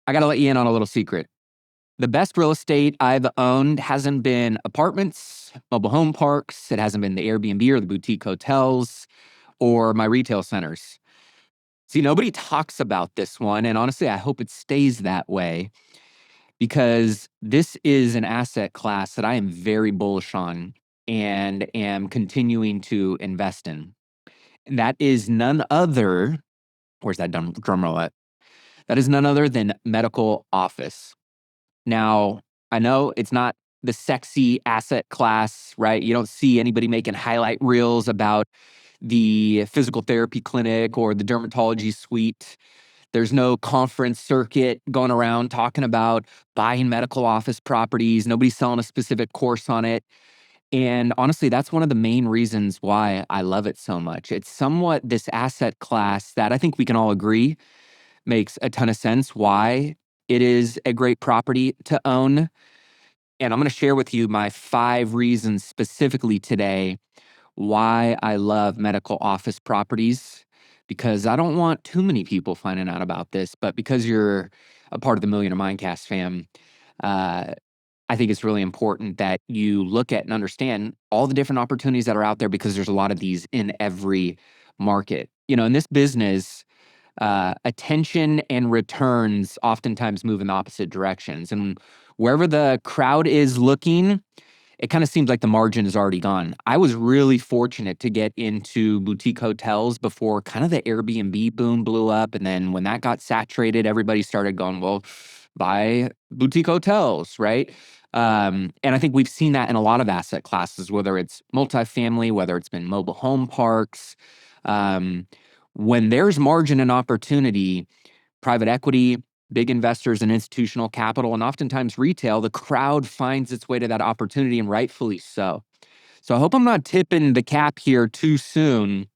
I got to let you in on a little secret. The best real estate I've owned hasn't been apartments, mobile home parks. It hasn't been the Airbnb or the boutique hotels or my retail centers. See, nobody talks about this one. And honestly, I hope it stays that way because this is an asset class that I am very bullish on and am continuing to invest in. And that is none other, where's that drum roll at? That is none other than medical office. Now, I know it's not the sexy asset class, right? You don't see anybody making highlight reels about the physical therapy clinic or the dermatology suite. There's no conference circuit going around talking about buying medical office properties. Nobody's selling a specific course on it. And honestly, that's one of the main reasons why I love it so much. It's somewhat this asset class that I think we can all agree makes a ton of sense why it is a great property to own. And I'm going to share with you my 5 reasons specifically today why I love medical office properties, because I don't want too many people finding out about this. But because you're a part of the Millionaire Mindcast fam, uh, I think it's really important that you look at and understand all the different opportunities that are out there because there's a lot of these in every market. In this business, attention and returns oftentimes move in opposite directions. And wherever the crowd is looking, it kind of seems like the margin is already gone. I was really fortunate to get into boutique hotels before kind of the Airbnb boom blew up. And then when that got saturated, everybody started going, well, buy boutique hotels, right? And I think we've seen that in a lot of asset classes, whether it's multifamily, whether it's been mobile home parks. When there's margin and opportunity, private equity, big investors and institutional capital, and oftentimes retail, the crowd finds its way to that opportunity, and rightfully so. So I hope I'm not tipping the cap here too soon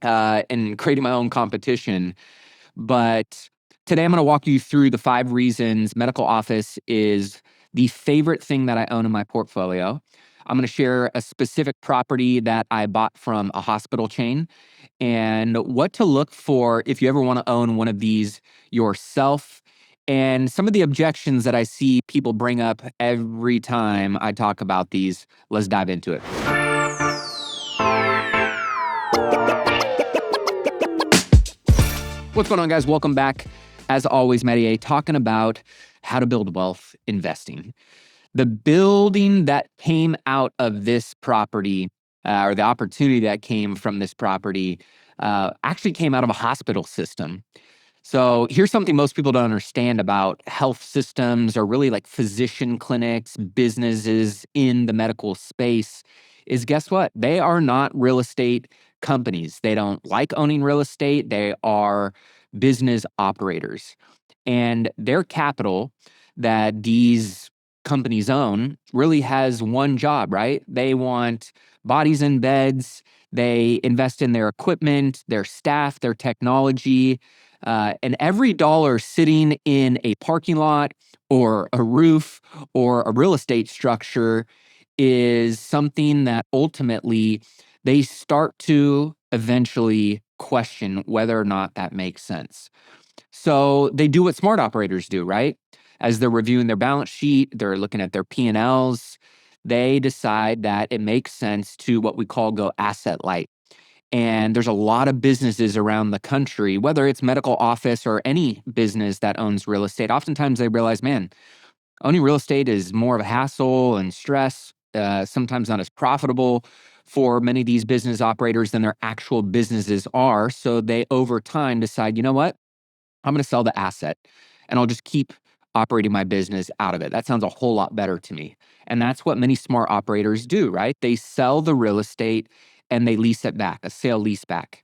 and creating my own competition. But today I'm going to walk you through the 5 reasons medical office is the favorite thing that I own in my portfolio. I'm going to share a specific property that I bought from a hospital chain and what to look for if you ever want to own one of these yourself, and some of the objections that I see people bring up every time I talk about these. Let's dive into it. What's going on, guys? Welcome back. As always, Matty A, talking about how to build wealth investing. The building that came out of this property, or the opportunity that came from this property, actually came out of a hospital system. So here's something most people don't understand about health systems or really like physician clinics, businesses in the medical space is, guess what? They are not real estate companies. They don't like owning real estate. They are business operators. And their capital that these companies own really has one job, right? They want bodies in beds. They invest in their equipment, their staff, their technology. And every dollar sitting in a parking lot or a roof or a real estate structure is something that ultimately they start to eventually question whether or not that makes sense. So they do what smart operators do, right? As they're reviewing their balance sheet, they're looking at their P&Ls, they decide that it makes sense to what we call go asset light. And there's a lot of businesses around the country, whether it's medical office or any business that owns real estate. Oftentimes they realize, man, owning real estate is more of a hassle and stress, sometimes not as profitable for many of these business operators than their actual businesses are. So they, over time, decide, you know what? I'm going to sell the asset and I'll just keep operating my business out of it. That sounds a whole lot better to me. And that's what many smart operators do, right? They sell the real estate and they lease it back, a sale-leaseback.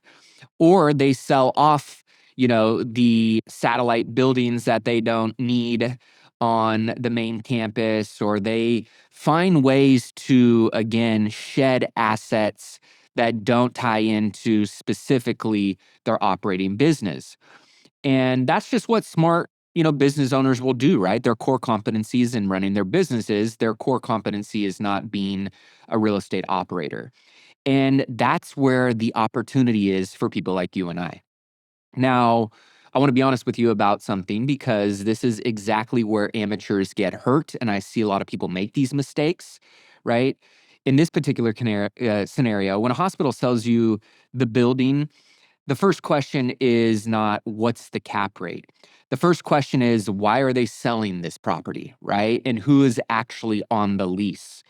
Or they sell off, the satellite buildings that they don't need on the main campus, or they find ways to, again, shed assets that don't tie into specifically their operating business. And that's just what smart, business owners will do, right? Their core competencies in running their businesses, their core competency is not being a real estate operator. And that's where the opportunity is for people like you and I. Now, I want to be honest with you about something because this is exactly where amateurs get hurt. And I see a lot of people make these mistakes, right? In this particular scenario, when a hospital sells you the building, the first question is not what's the cap rate. The first question is why are they selling this property, right? And who is actually on the lease?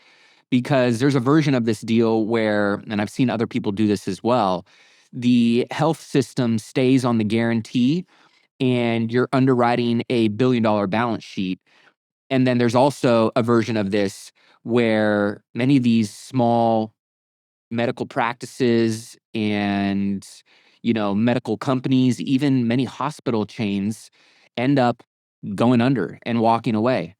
Because there's a version of this deal where, and I've seen other people do this as well, the health system stays on the guarantee and you're underwriting a $1 billion balance sheet. And then there's also a version of this where many of these small medical practices and medical companies, even many hospital chains end up going under and walking away.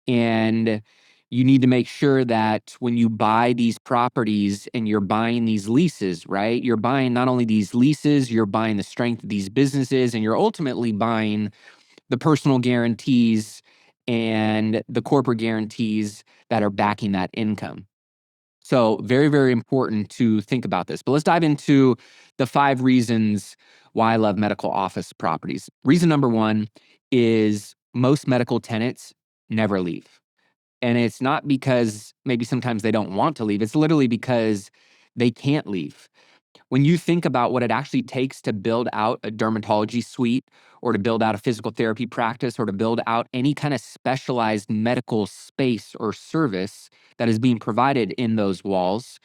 And you need to make sure that when you buy these properties and you're buying these leases, right? You're buying not only these leases, you're buying the strength of these businesses, and you're ultimately buying the personal guarantees and the corporate guarantees that are backing that income. So very, very important to think about this. But let's dive into the 5 reasons why I love medical office properties. Reason number 1 is most medical tenants never leave. And it's not because maybe sometimes they don't want to leave. It's literally because they can't leave. When you think about what it actually takes to build out a dermatology suite or to build out a physical therapy practice or to build out any kind of specialized medical space or service that is being provided in those walls,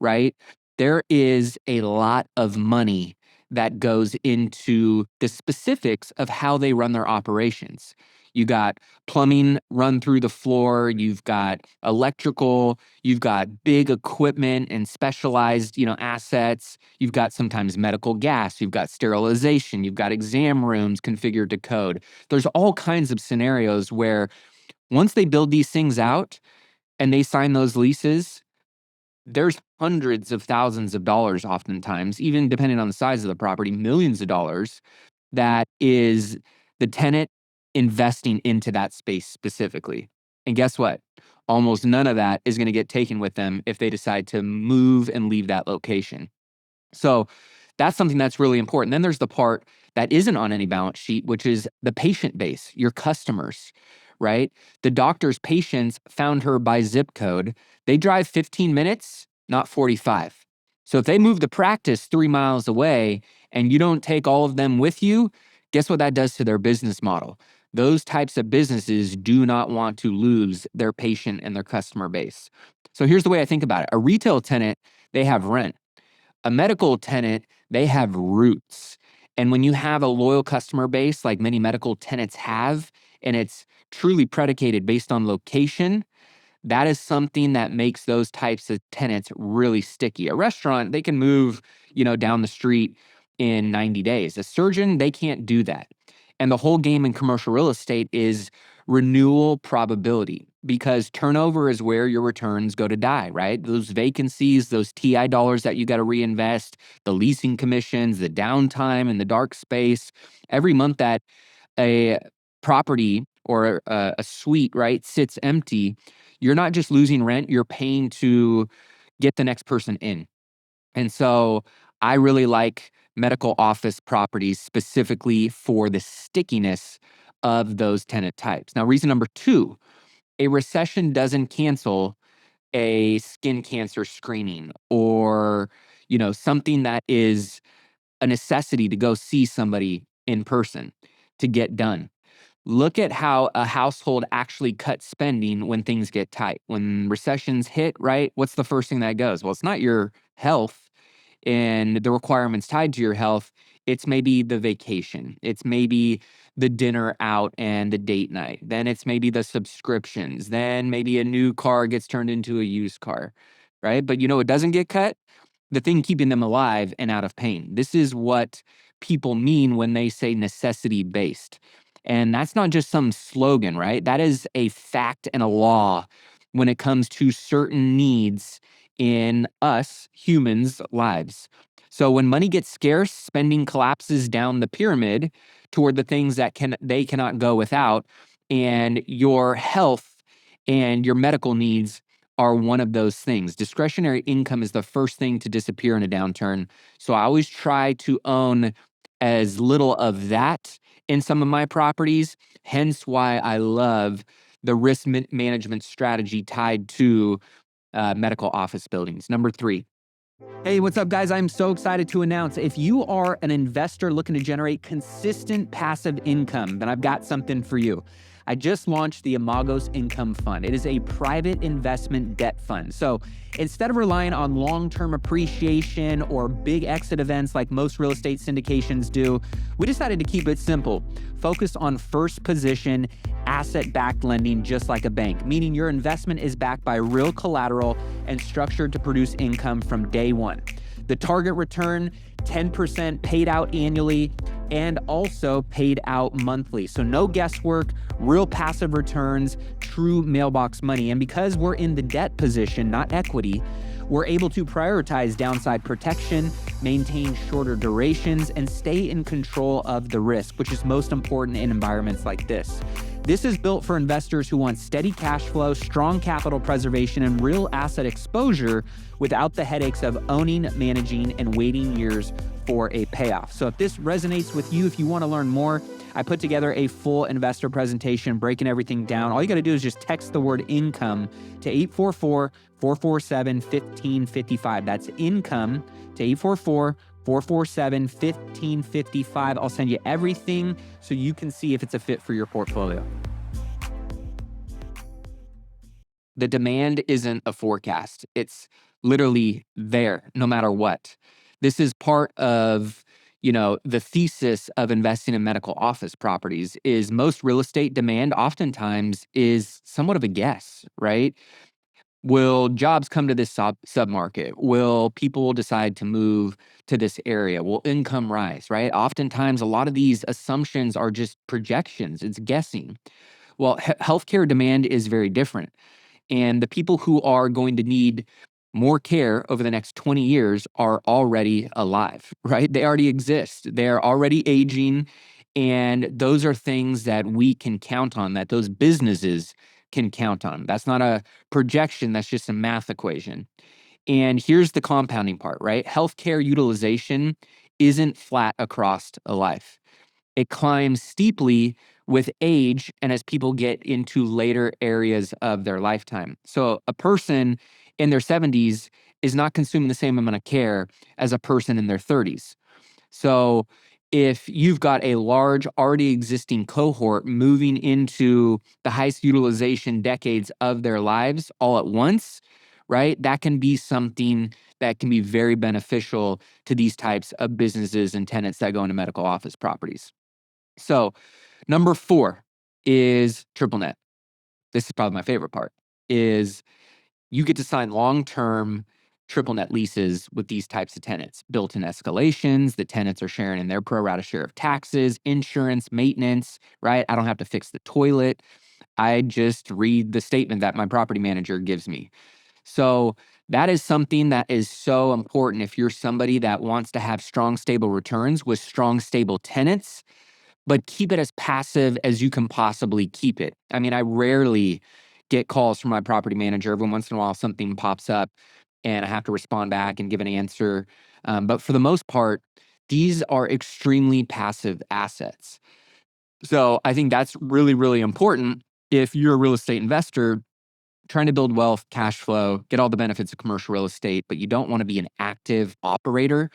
right? There is a lot of money that goes into the specifics of how they run their operations. You got plumbing run through the floor, you've got electrical, you've got big equipment and specialized, assets. You've got sometimes medical gas, you've got sterilization, you've got exam rooms configured to code. There's all kinds of scenarios where once they build these things out and they sign those leases, there's hundreds of thousands of dollars oftentimes, even depending on the size of the property, millions of dollars that is the tenant investing into that space specifically. And guess what? Almost none of that is going to get taken with them if they decide to move and leave that location. So that's something that's really important. Then there's the part that isn't on any balance sheet, which is the patient base, your customers, right? The doctor's patients found her by zip code. They drive 15 minutes, not 45. So if they move the practice 3 miles away and you don't take all of them with you, guess what that does to their business model? Those types of businesses do not want to lose their patient and their customer base. So here's the way I think about it. A retail tenant, they have rent. A medical tenant, they have roots. And when you have a loyal customer base like many medical tenants have, and it's truly predicated based on location, that is something that makes those types of tenants really sticky. A restaurant, they can move, down the street in 90 days. A surgeon, they can't do that. And the whole game in commercial real estate is renewal probability because turnover is where your returns go to die, right? Those vacancies, those TI dollars that you got to reinvest, the leasing commissions, the downtime and the dark space. Every month that a property or a suite, right, sits empty, you're not just losing rent, you're paying to get the next person in. And so I really like medical office properties specifically for the stickiness of those tenant types. Now, reason number 2, a recession doesn't cancel a skin cancer screening or, something that is a necessity to go see somebody in person to get done. Look at how a household actually cuts spending when things get tight. When recessions hit, right? What's the first thing that goes? Well, it's not your health and the requirements tied to your health. It's maybe the vacation. It's maybe the dinner out and the date night. Then it's maybe the subscriptions. Then maybe a new car gets turned into a used car, right? But it doesn't get cut? The thing keeping them alive and out of pain. This is what people mean when they say necessity based. And that's not just some slogan, right? That is a fact and a law when it comes to certain needs in us humans' lives. So when money gets scarce, spending collapses down the pyramid toward the things that they cannot go without, and your health and your medical needs are one of those things. Discretionary income is the first thing to disappear in a downturn. So I always try to own as little of that in some of my properties, hence why I love the risk management strategy tied to medical office buildings. Number 3. Hey, what's up, guys? I'm so excited to announce if you are an investor looking to generate consistent passive income, then I've got something for you. I just launched the Imagos Income Fund. It is a private investment debt fund. So instead of relying on long-term appreciation or big exit events like most real estate syndications do, we decided to keep it simple. Focus on first position asset-backed lending just like a bank, meaning your investment is backed by real collateral and structured to produce income from day one. The target return, 10% paid out annually and also paid out monthly. So no guesswork, real passive returns, true mailbox money. And because we're in the debt position, not equity, we're able to prioritize downside protection, maintain shorter durations, and stay in control of the risk, which is most important in environments like this. This is built for investors who want steady cash flow, strong capital preservation, and real asset exposure without the headaches of owning, managing, and waiting years for a payoff. So if this resonates with you, if you want to learn more, I put together a full investor presentation breaking everything down. All you got to do is just text the word income to 844-447-1555. That's income to 844-447-1555. I'll send you everything so you can see if it's a fit for your portfolio. The demand isn't a forecast. It's literally there no matter what. This is part of, the thesis of investing in medical office properties is most real estate demand oftentimes is somewhat of a guess, right? Will jobs come to this submarket? Will people decide to move to this area? Will income rise, right? Oftentimes, a lot of these assumptions are just projections. It's guessing. Well, healthcare demand is very different. And the people who are going to need more care over the next 20 years are already alive, right? They already exist. They're already aging. And those are things that we can count on, that those businesses can count on. That's not a projection, that's just a math equation. And here's the compounding part, right? Healthcare utilization isn't flat across a life. It climbs steeply with age and as people get into later areas of their lifetime. So a person in their 70s is not consuming the same amount of care as a person in their 30s. So if you've got a large already existing cohort moving into the highest utilization decades of their lives all at once, right? That can be something that can be very beneficial to these types of businesses and tenants that go into medical office properties. So number 4 is triple net. This is probably my favorite part, is you get to sign long-term triple net leases with these types of tenants. Built-in escalations, the tenants are sharing in their pro rata share of taxes, insurance, maintenance, right? I don't have to fix the toilet. I just read the statement that my property manager gives me. So that is something that is so important if you're somebody that wants to have strong, stable returns with strong, stable tenants, but keep it as passive as you can possibly keep it. I mean, I rarely get calls from my property manager. Every once in a while, something pops up and I have to respond back and give an answer. But for the most part, these are extremely passive assets. So I think that's really, really important if you're a real estate investor trying to build wealth, cash flow, get all the benefits of commercial real estate, but you don't want to be an active operator.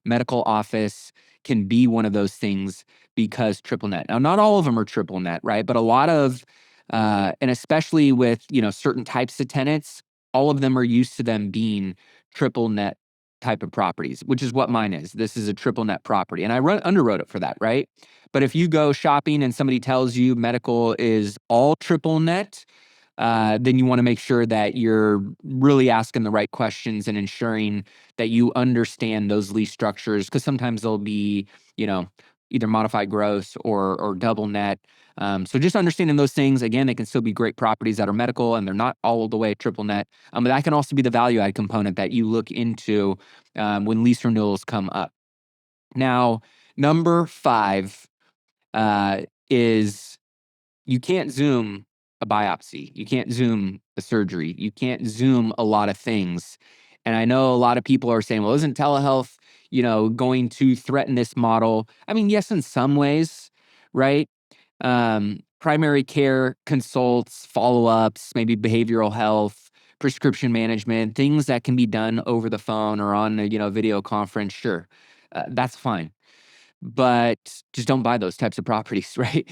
Medical office can be one of those things because triple net. Now, not all of them are triple net, right? But a lot of, and especially with, certain types of tenants, all of them are used to them being triple net type of properties, which is what mine is. This is a triple net property. And I underwrote it for that, right? But if you go shopping and somebody tells you medical is all triple net, then you want to make sure that you're really asking the right questions and ensuring that you understand those lease structures, because sometimes they'll be, either modified gross or double net. So just understanding those things, again, they can still be great properties that are medical and they're not all the way triple net. But that can also be the value add component that you look into when lease renewals come up. Now, number 5 is you can't Zoom a biopsy. You can't Zoom a surgery. You can't Zoom a lot of things. And I know a lot of people are saying, well, isn't telehealth, going to threaten this model? I mean, yes, in some ways, right? Primary care consults, follow-ups, maybe behavioral health, prescription management, things that can be done over the phone or on a, video conference, sure. That's fine. But just don't buy those types of properties, right?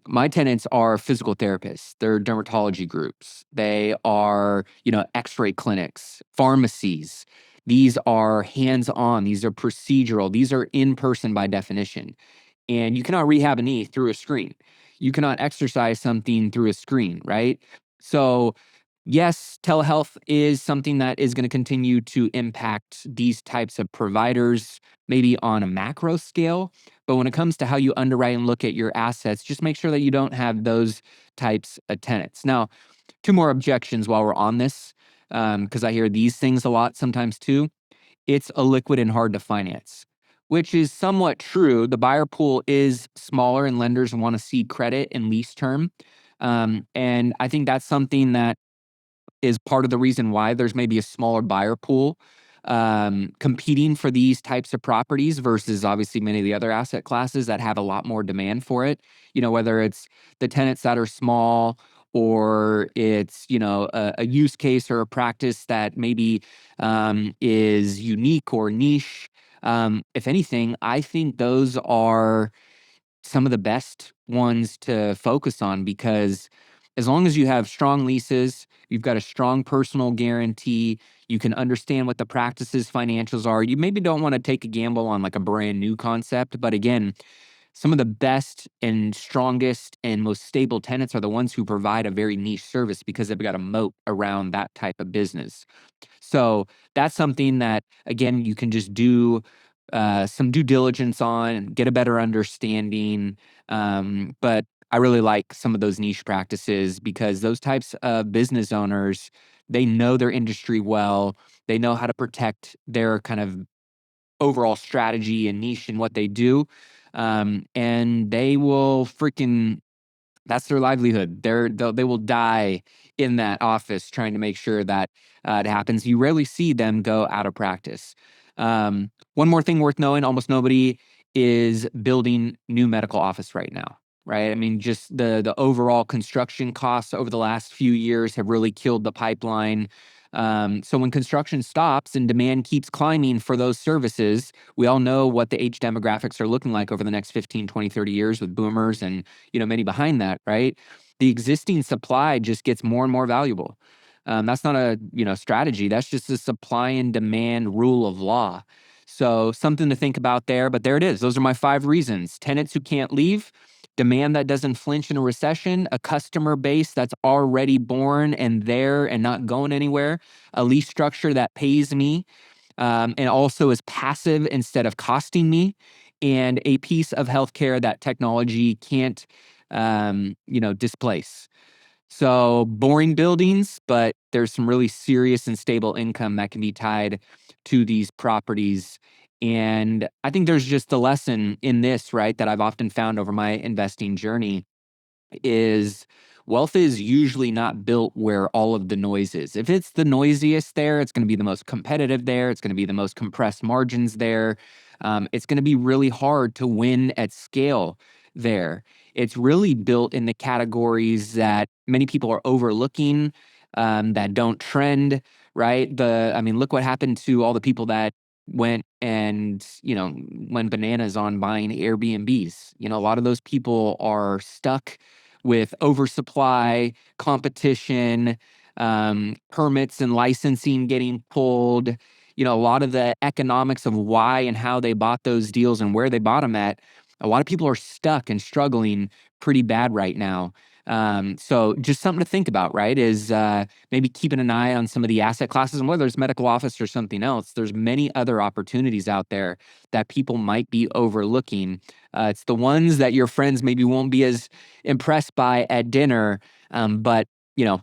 My tenants are physical therapists. They're dermatology groups. They are, x-ray clinics, pharmacies. These are hands-on. These are procedural. These are in-person by definition. And you cannot rehab a knee through a screen. You cannot exercise something through a screen, right? So yes, telehealth is something that is going to continue to impact these types of providers, maybe on a macro scale. But when it comes to how you underwrite and look at your assets, just make sure that you don't have those types of tenants. Now, two more objections while we're on this, because I hear these things a lot sometimes too. It's illiquid and hard to finance, which is somewhat true. The buyer pool is smaller and lenders want to see credit and lease term. And I think that's something that is part of the reason why there's maybe a smaller buyer pool competing for these types of properties versus obviously many of the other asset classes that have a lot more demand for it. Whether it's the tenants that are small or it's, a use case or a practice that maybe is unique or niche. If anything, I think those are some of the best ones to focus on because as long as you have strong leases, you've got a strong personal guarantee, you can understand what the practice's financials are. You maybe don't want to take a gamble on like a brand new concept, but again, some of the best and strongest and most stable tenants are the ones who provide a very niche service because they've got a moat around that type of business. So that's something that, again, you can just do some due diligence on, get a better understanding. But I really like some of those niche practices because those types of business owners, they know their industry well. They know how to protect their kind of overall strategy and niche in what they do. And they will freaking that's their livelihood. They will die in that office trying to make sure that it happens. You rarely see them go out of practice. One more thing worth knowing: almost nobody is building new medical office right now. Right? I mean, just the overall construction costs over the last few years have really killed the pipeline. So when construction stops and demand keeps climbing for those services, we all know what the age demographics are looking like over the next 15, 20, 30 years with boomers and many behind that, right? The existing supply just gets more and more valuable. That's not a, strategy. That's just a supply and demand rule of law. So something to think about there, but there it is. Those are my 5 reasons. Tenants who can't leave, demand that doesn't flinch in a recession, a customer base that's already born and there and not going anywhere, a lease structure that pays me, and also is passive instead of costing me, and a piece of healthcare that technology can't, displace. So boring buildings, but there's some really serious and stable income that can be tied to these properties. And I think there's just a lesson in this, right, that I've often found over my investing journey is wealth is usually not built where all of the noise is. If it's the noisiest there, it's going to be the most competitive there. It's going to be the most compressed margins there. It's going to be really hard to win at scale there. It's really built in the categories that many people are overlooking, that don't trend, right? Look what happened to all the people that went and went bananas on buying Airbnbs. A lot of those people are stuck with oversupply, competition, permits and licensing getting pulled. A lot of the economics of why and how they bought those deals and where they bought them at. A lot of people are stuck and struggling pretty bad right now. So just something to think about, right? Is maybe keeping an eye on some of the asset classes, and whether it's medical office or something else. There's many other opportunities out there that people might be overlooking. It's the ones that your friends maybe won't be as impressed by at dinner, but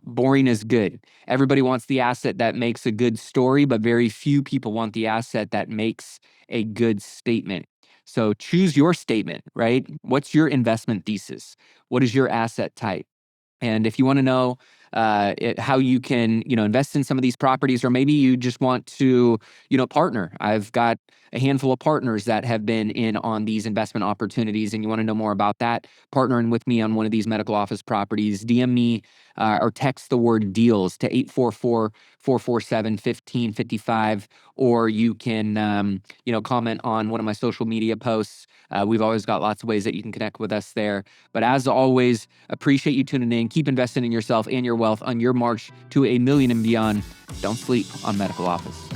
boring is good. Everybody wants the asset that makes a good story, but very few people want the asset that makes a good statement. So choose your statement, right? What's your investment thesis? What is your asset type? And if you want to know how you can, invest in some of these properties, or maybe you just want to, partner. I've got a handful of partners that have been in on these investment opportunities, and you want to know more about that, partnering with me on one of these medical office properties, DM me or text the word deals to 844-447-1555, or you can, comment on one of my social media posts. We've always got lots of ways that you can connect with us there. But as always, appreciate you tuning in. Keep investing in yourself and your wealth on your march to $1 million and beyond. Don't sleep on medical office.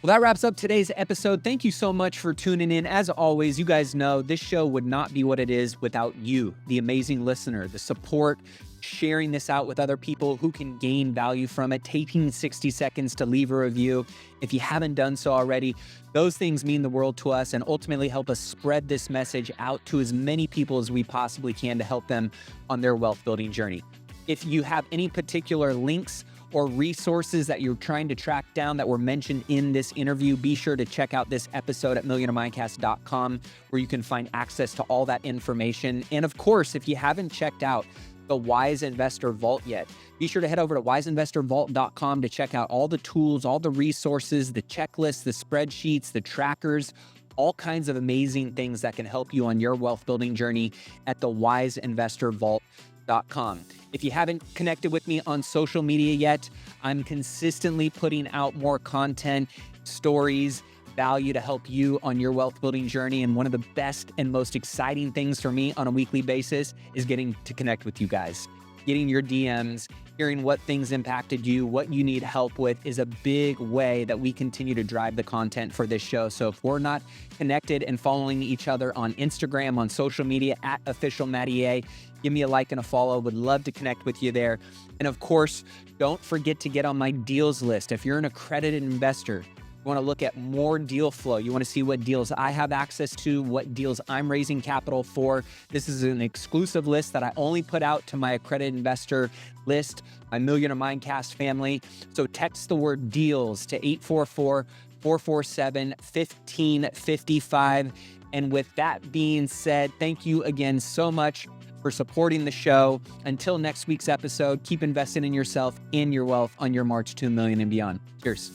Well, that wraps up today's episode. Thank you so much for tuning in. As always, you guys know this show would not be what it is without you, the amazing listener, the support, sharing this out with other people who can gain value from it, taking 60 seconds to leave a review. If you haven't done so already, those things mean the world to us and ultimately help us spread this message out to as many people as we possibly can to help them on their wealth building journey. If you have any particular links or resources that you're trying to track down that were mentioned in this interview, be sure to check out this episode at millionairemindcast.com, where you can find access to all that information. And of course, if you haven't checked out the Wise Investor Vault yet, be sure to head over to wiseinvestorvault.com to check out all the tools, all the resources, the checklists, the spreadsheets, the trackers, all kinds of amazing things that can help you on your wealth building journey at the wiseinvestorvault.com. If you haven't connected with me on social media yet, I'm consistently putting out more content, stories, value to help you on your wealth building journey. And one of the best and most exciting things for me on a weekly basis is getting to connect with you guys. Getting your DMs, hearing what things impacted you, what you need help with is a big way that we continue to drive the content for this show. So if we're not connected and following each other on Instagram, on social media at Official Matty A, give me a like and a follow. Would love to connect with you there. And of course, don't forget to get on my deals list. If you're an accredited investor, you want to look at more deal flow. You want to see what deals I have access to, what deals I'm raising capital for. This is an exclusive list that I only put out to my accredited investor list, my Millionaire Mindcast family. So text the word deals to 844-447-1555. And with that being said, thank you again so much for supporting the show. Until next week's episode, keep investing in yourself and your wealth on your march to $1 million and beyond. Cheers.